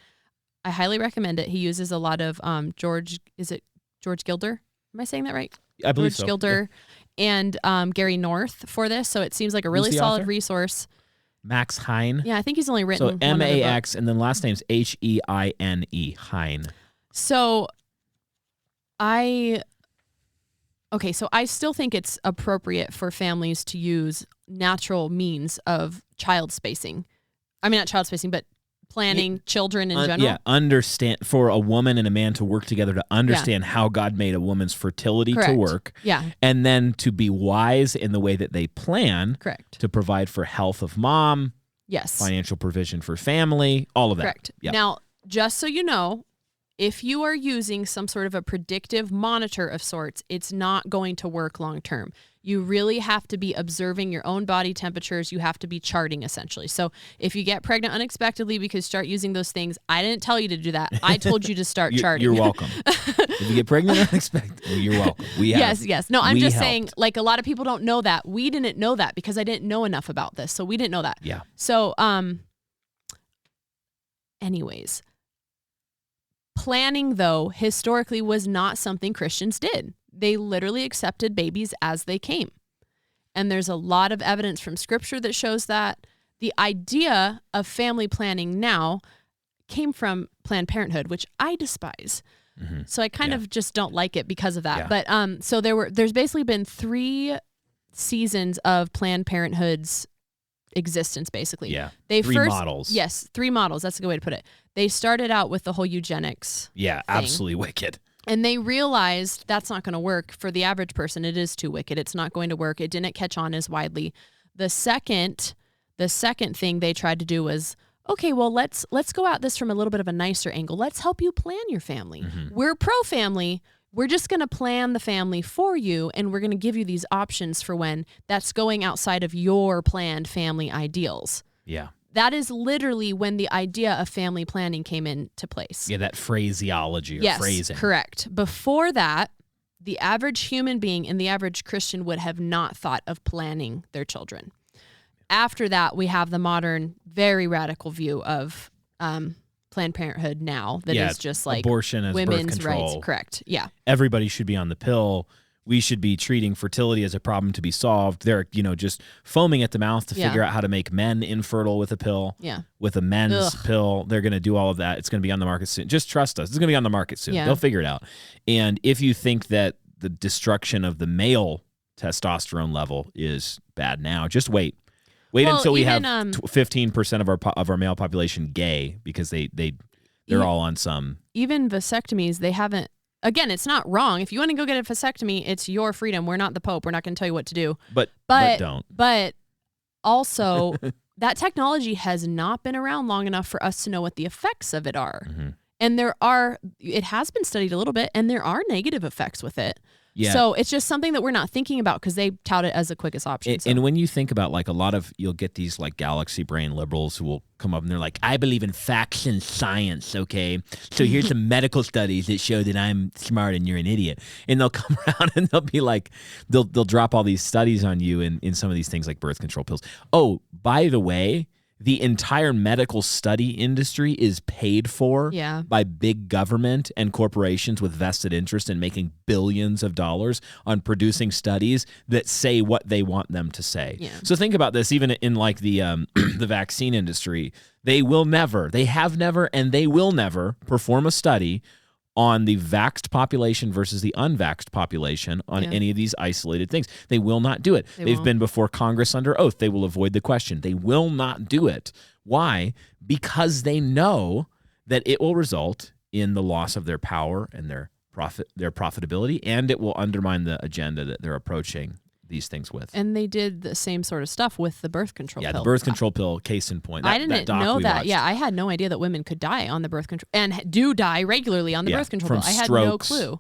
[SPEAKER 1] I highly recommend it. He uses a lot of George Gilder? Am I saying that right?
[SPEAKER 2] I believe
[SPEAKER 1] George
[SPEAKER 2] so.
[SPEAKER 1] Gilder and Gary North for this, so it seems like a really solid
[SPEAKER 2] author?
[SPEAKER 1] resource.
[SPEAKER 2] Max Heine.
[SPEAKER 1] Yeah, I think he's only written
[SPEAKER 2] So M-A-X, and then last name's H-E-I-N-E, Heine.
[SPEAKER 1] So I still think it's appropriate for families to use natural means of child spacing. I mean, not child spacing, but planning children in general.
[SPEAKER 2] Yeah, understand for a woman and a man to work together to understand how God made a woman's fertility to work.
[SPEAKER 1] Yeah.
[SPEAKER 2] And then to be wise in the way that they plan.
[SPEAKER 1] Correct.
[SPEAKER 2] To provide for health of mom.
[SPEAKER 1] Yes.
[SPEAKER 2] Financial provision for family, all of that.
[SPEAKER 1] Correct.
[SPEAKER 2] Yep.
[SPEAKER 1] Now, just so you know, if you are using some sort of a predictive monitor of sorts, it's not going to work long term. You really have to be observing your own body temperatures. You have to be charting, essentially. So if you get pregnant unexpectedly because you start using those things, I didn't tell you to do that. I told you to start charting.
[SPEAKER 2] You're welcome. If you get pregnant unexpectedly, you're welcome.
[SPEAKER 1] Yes. No, I'm just saying, like, a lot of people don't know that. We didn't know that because I didn't know enough about this. So we didn't know that.
[SPEAKER 2] Yeah.
[SPEAKER 1] So, anyways, planning, though, historically was not something Christians did. They literally accepted babies as they came. And there's a lot of evidence from scripture that shows that. The idea of family planning now came from Planned Parenthood, which I despise. Mm-hmm. So I kind of just don't like it because of that. Yeah. But so there's basically been 3 seasons of Planned Parenthood's existence, basically.
[SPEAKER 2] Yeah.
[SPEAKER 1] They
[SPEAKER 2] 3 models.
[SPEAKER 1] Yes, 3 models. That's a good way to put it. They started out with the whole eugenics.
[SPEAKER 2] Yeah,
[SPEAKER 1] thing.
[SPEAKER 2] absolutely wicked.
[SPEAKER 1] And they realized that's not going to work for the average person. It is too wicked. It's not going to work. It didn't catch on as widely. The second thing they tried to do was, okay, well, let's go at this from a little bit of a nicer angle. Let's help you plan your family. Mm-hmm. We're pro-family. We're just going to plan the family for you, and we're going to give you these options for when that's going outside of your planned family ideals.
[SPEAKER 2] Yeah.
[SPEAKER 1] That is literally when the idea of family planning came into place.
[SPEAKER 2] Yeah, that phraseology or phrasing. Yes,
[SPEAKER 1] correct. Before that, the average human being and the average Christian would have not thought of planning their children. After that, we have the modern, very radical view of Planned Parenthood now that is just like
[SPEAKER 2] abortion as
[SPEAKER 1] women's
[SPEAKER 2] birth control.
[SPEAKER 1] rights. Correct. Yeah.
[SPEAKER 2] Everybody should be on the pill. We should be treating fertility as a problem to be solved. They're, just foaming at the mouth to figure out how to make men infertile with a pill.
[SPEAKER 1] Yeah.
[SPEAKER 2] With a men's pill. They're going to do all of that. It's going to be on the market soon. Just trust us. It's going to be on the market soon. Yeah. They'll figure it out. And if you think that the destruction of the male testosterone level is bad now, just wait. Wait until we have 15% of our male population gay, because they're all on some. Even
[SPEAKER 1] vasectomies, they haven't. Again, it's not wrong. If you want to go get a vasectomy, it's your freedom. We're not the Pope. We're not going to tell you what to do.
[SPEAKER 2] But don't.
[SPEAKER 1] But also, that technology has not been around long enough for us to know what the effects of it are. Mm-hmm. And it has been studied a little bit, and there are negative effects with it. Yeah. So it's just something that we're not thinking about because they tout it as the quickest option.
[SPEAKER 2] And when you think about you'll get these galaxy brain liberals who will come up and they're like, I believe in facts and science, okay? So here's some medical studies that show that I'm smart and you're an idiot. And they'll come around and they'll be like, they'll drop all these studies on you in some of these things like birth control pills. Oh, by the way, the entire medical study industry is paid for by big government and corporations with vested interest in making billions of dollars on producing studies that say what they want them to say. Yeah. So think about this, even in the the vaccine industry, they have never, and they will never perform a study on the vaxxed population versus the unvaxxed population on any of these isolated things. They will not do it. They've been before Congress under oath. They will avoid the question. They will not do it. Why? Because they know that it will result in the loss of their power and their profitability, and it will undermine the agenda that they're approaching these things with.
[SPEAKER 1] And they did the same sort of stuff with the birth control pill.
[SPEAKER 2] Yeah, the birth control pill, case in point.
[SPEAKER 1] I didn't know that. Yeah, I had no idea that women could die on the birth control, and do die regularly on the birth control pill. I had no clue.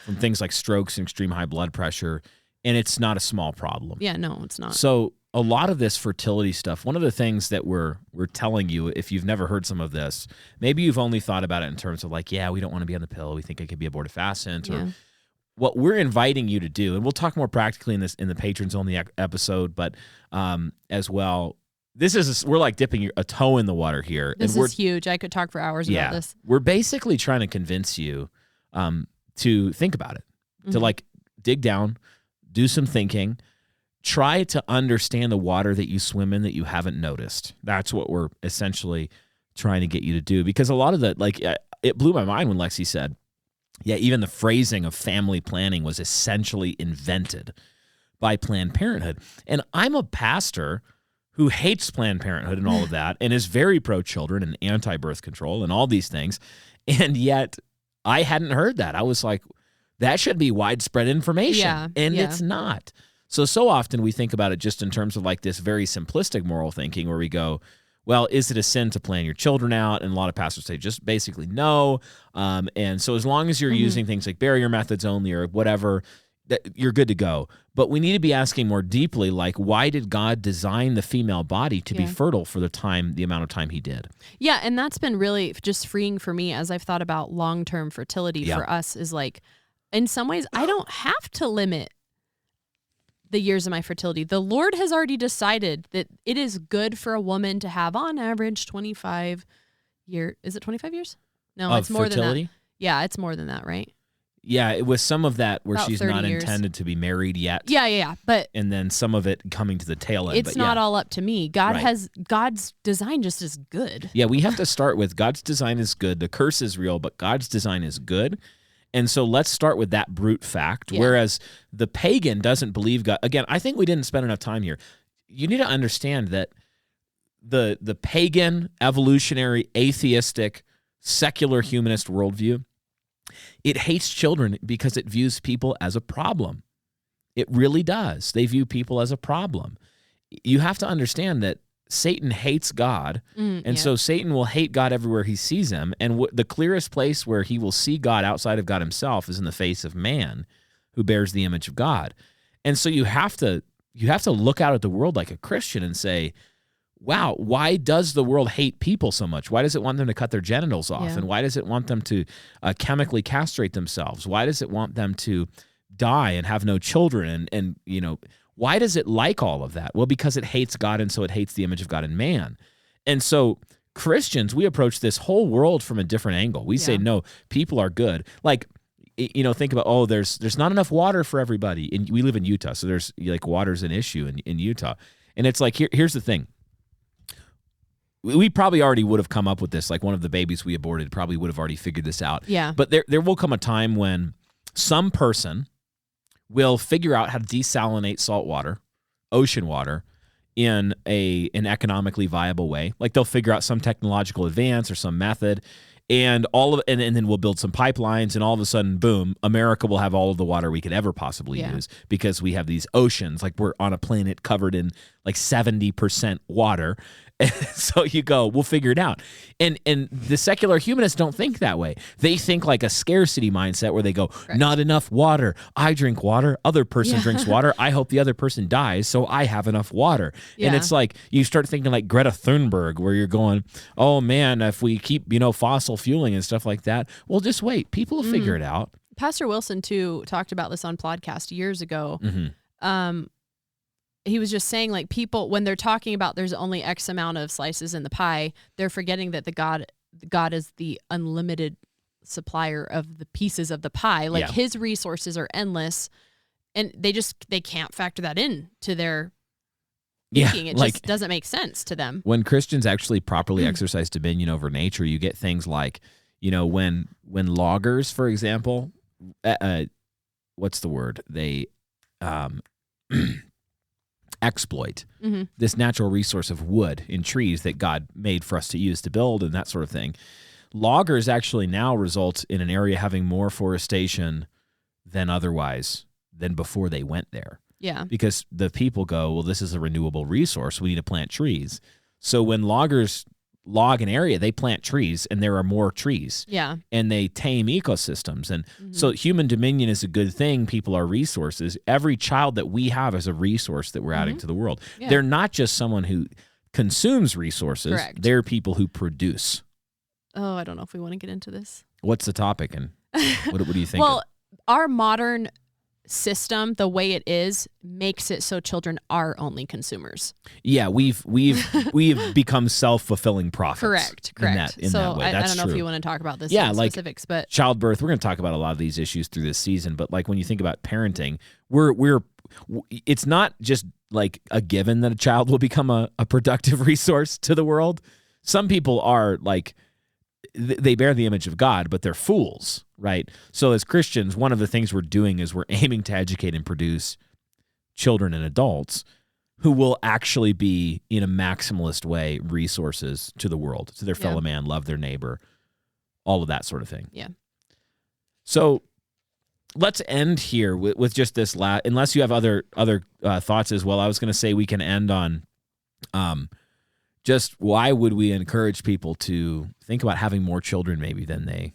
[SPEAKER 2] From things like strokes and extreme high blood pressure, and it's not a small problem.
[SPEAKER 1] Yeah, no, it's not.
[SPEAKER 2] So a lot of this fertility stuff, one of the things that we're telling you, if you've never heard some of this, maybe you've only thought about it in terms of we don't want to be on the pill. We think it could be abortifacient, or what we're inviting you to do, and we'll talk more practically in the patrons only episode, but as well, we're like dipping a toe in the water here.
[SPEAKER 1] This is huge. I could talk for hours about this.
[SPEAKER 2] We're basically trying to convince you to think about it, to like dig down, do some thinking, try to understand the water that you swim in that you haven't noticed. That's what we're essentially trying to get you to do, because a lot of that, like, it blew my mind when Lexy said, yeah, even the phrasing of family planning was essentially invented by Planned Parenthood. And I'm a pastor who hates Planned Parenthood and all of that, and is very pro-children and anti-birth control and all these things. And yet I hadn't heard that. I was like, that should be widespread information. It's not. So often we think about it just in terms of like this very simplistic moral thinking where we go, well, is it a sin to plan your children out? And a lot of pastors say just basically no. And so as long as you're using things like barrier methods only or whatever, you're good to go. But we need to be asking more deeply, like, why did God design the female body to be fertile for the amount of time he did? Yeah,
[SPEAKER 1] and that's been really just freeing for me as I've thought about long-term fertility for us, is like, in some ways, I don't have to limit the years of my fertility. The Lord has already decided that it is good for a woman to have on average 25 years. Is it 25 years? No, it's more
[SPEAKER 2] fertility?
[SPEAKER 1] than that. Yeah, it's more than that, right?
[SPEAKER 2] Yeah, it was some of that where
[SPEAKER 1] About
[SPEAKER 2] she's
[SPEAKER 1] 30
[SPEAKER 2] not
[SPEAKER 1] years.
[SPEAKER 2] intended to be married yet.
[SPEAKER 1] Yeah. But
[SPEAKER 2] and then some of it coming to the tail end.
[SPEAKER 1] It's not all up to me. God's design just is good.
[SPEAKER 2] Yeah, we have to start with God's design is good. The curse is real, but God's design is good. And so let's start with that brute fact, whereas the pagan doesn't believe God. Again, I think we didn't spend enough time here. You need to understand that the pagan, evolutionary, atheistic, secular humanist worldview, it hates children because it views people as a problem. It really does. They view people as a problem. You have to understand that Satan hates God, so Satan will hate God everywhere he sees him. And the clearest place where he will see God outside of God himself is in the face of man, who bears the image of God. And so you have to look out at the world like a Christian and say, wow, why does the world hate people so much? Why does it want them to cut their genitals off? And why does it want them to chemically castrate themselves? Why does it want them to die and have no children? And why does it like all of that? Well, because it hates God, and so it hates the image of God in man. And so Christians, we approach this whole world from a different angle. We say, no, people are good. Like, think about, there's not enough water for everybody. And we live in Utah, so there's like water's an issue in Utah. And it's like, here's the thing. We probably already would have come up with this. Like one of the babies we aborted probably would have already figured this out.
[SPEAKER 1] Yeah.
[SPEAKER 2] But there will come a time when some person will figure out how to desalinate salt water, ocean water, in an economically viable way. Like they'll figure out some technological advance or some method, and then we'll build some pipelines, and all of a sudden, boom, America will have all of the water we could ever possibly use because we have these oceans. Like we're on a planet covered in like 70% water. And so you go, we'll figure it out. And the secular humanists don't think that way. They think like a scarcity mindset where they go, not enough water. I drink water. Other person drinks water. I hope the other person dies so I have enough water. Yeah. And it's like you start thinking like Greta Thunberg, where you're going, oh man, if we keep, fossil fueling and stuff like that, well, just wait. People will figure it out.
[SPEAKER 1] Pastor Wilson, too, talked about this on podcast years ago. He was just saying, like, people, when they're talking about there's only X amount of slices in the pie, they're forgetting that the God is the unlimited supplier of the pieces of the pie. Like his resources are endless, and they can't factor that in to their thinking. It just doesn't make sense to them.
[SPEAKER 2] When Christians actually properly exercise dominion over nature, you get things like, when loggers, for example, what's the word? They exploit this natural resource of wood in trees that God made for us to use to build and that sort of thing. Loggers actually now result in an area having more forestation than before they went there.
[SPEAKER 1] Yeah.
[SPEAKER 2] Because the people go, well, this is a renewable resource. We need to plant trees. So when loggers log an area, they plant trees, and there are more trees.
[SPEAKER 1] Yeah.
[SPEAKER 2] And they tame ecosystems. And so human dominion is a good thing. People are resources. Every child that we have is a resource that we're adding to the world. Yeah. They're not just someone who consumes resources.
[SPEAKER 1] Correct.
[SPEAKER 2] They're people who produce.
[SPEAKER 1] Oh, I don't know if we want to get into this.
[SPEAKER 2] What's the topic, and what do you think?
[SPEAKER 1] Well, our modern system, the way it is, makes it so children are only consumers.
[SPEAKER 2] Yeah, we've become self-fulfilling prophets.
[SPEAKER 1] Correct.
[SPEAKER 2] In that way.
[SPEAKER 1] I don't know
[SPEAKER 2] true.
[SPEAKER 1] if you want to talk about this
[SPEAKER 2] Yeah,
[SPEAKER 1] in
[SPEAKER 2] like
[SPEAKER 1] specifics, but
[SPEAKER 2] childbirth. We're going to talk about a lot of these issues through this season. But like when you think about parenting, it's not just like a given that a child will become a productive resource to the world. Some people are like, they bear the image of God, but they're fools, right? So as Christians, one of the things we're doing is we're aiming to educate and produce children and adults who will actually be, in a maximalist way, resources to the world, to their fellow man, love their neighbor, all of that sort of thing.
[SPEAKER 1] Yeah.
[SPEAKER 2] So let's end here with just this last, unless you have other thoughts as well. I was going to say we can end on just why would we encourage people to think about having more children maybe than they?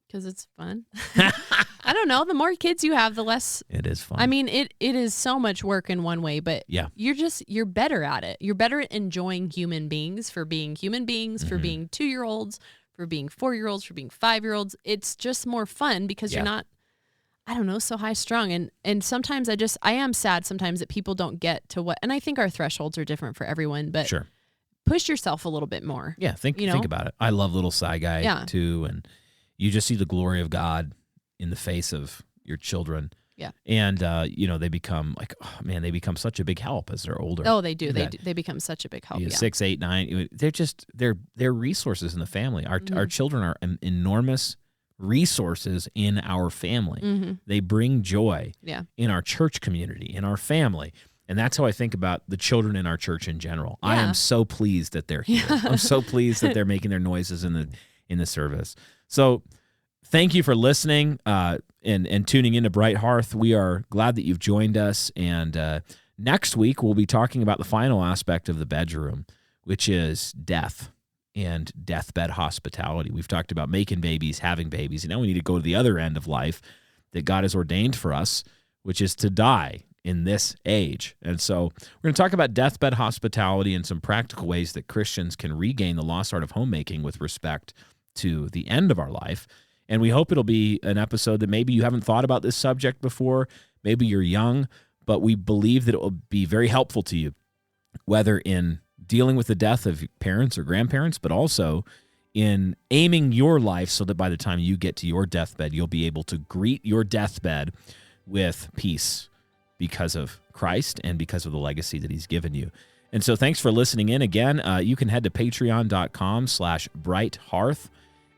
[SPEAKER 1] Because it's fun. I don't know. The more kids you have, the less.
[SPEAKER 2] It is fun.
[SPEAKER 1] I mean, it is so much work in one way, but you're better at it. You're better at enjoying human beings for being human beings, for being 2-year-olds, for being 4-year-olds, for being 5-year-olds. It's just more fun because you're not, I don't know, so high strung. And sometimes I am sad sometimes that people don't get to what, and I think our thresholds are different for everyone, but
[SPEAKER 2] sure.
[SPEAKER 1] Push yourself a little bit more.
[SPEAKER 2] Yeah. Think about it. I love Little Sci Guy too. And you just see the glory of God in the face of your children.
[SPEAKER 1] Yeah. And,
[SPEAKER 2] they become like, oh man, they become such a big help as they're older.
[SPEAKER 1] Oh, they do. They become such a big help.
[SPEAKER 2] 6, 8, 9. They're resources in the family. Our children are enormous resources in our family. Mm-hmm. They bring joy in our church community, in our family. And that's how I think about the children in our church in general. Yeah. I am so pleased that they're here. I'm so pleased that they're making their noises in the service. So thank you for listening and tuning into Bright Hearth. We are glad that you've joined us. And next week, we'll be talking about the final aspect of the bedroom, which is death and deathbed hospitality. We've talked about making babies, having babies, and now we need to go to the other end of life that God has ordained for us, which is to die in this age. And so we're going to talk about deathbed hospitality and some practical ways that Christians can regain the lost art of homemaking with respect to the end of our life. And we hope it'll be an episode that maybe you haven't thought about this subject before, maybe you're young, but we believe that it will be very helpful to you, whether in dealing with the death of parents or grandparents, but also in aiming your life so that by the time you get to your deathbed, you'll be able to greet your deathbed with peace because of Christ and because of the legacy that he's given you. And so thanks for listening in. Again, you can head to patreon.com/brighthearth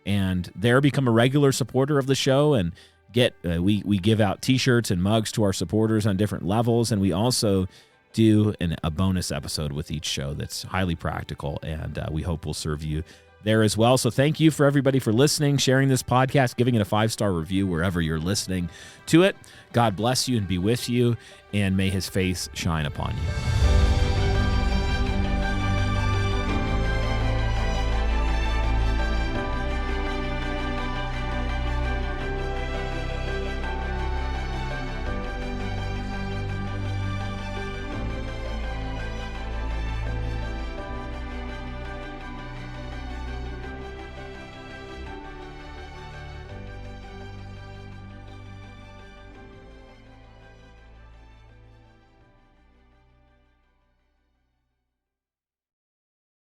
[SPEAKER 2] and there become a regular supporter of the show and get, we give out t-shirts and mugs to our supporters on different levels. And we also do a bonus episode with each show that's highly practical, and we hope will serve you there as well. So thank you for everybody for listening, sharing this podcast, giving it a 5-star review wherever you're listening to it. God bless you and be with you, and may his face shine upon you.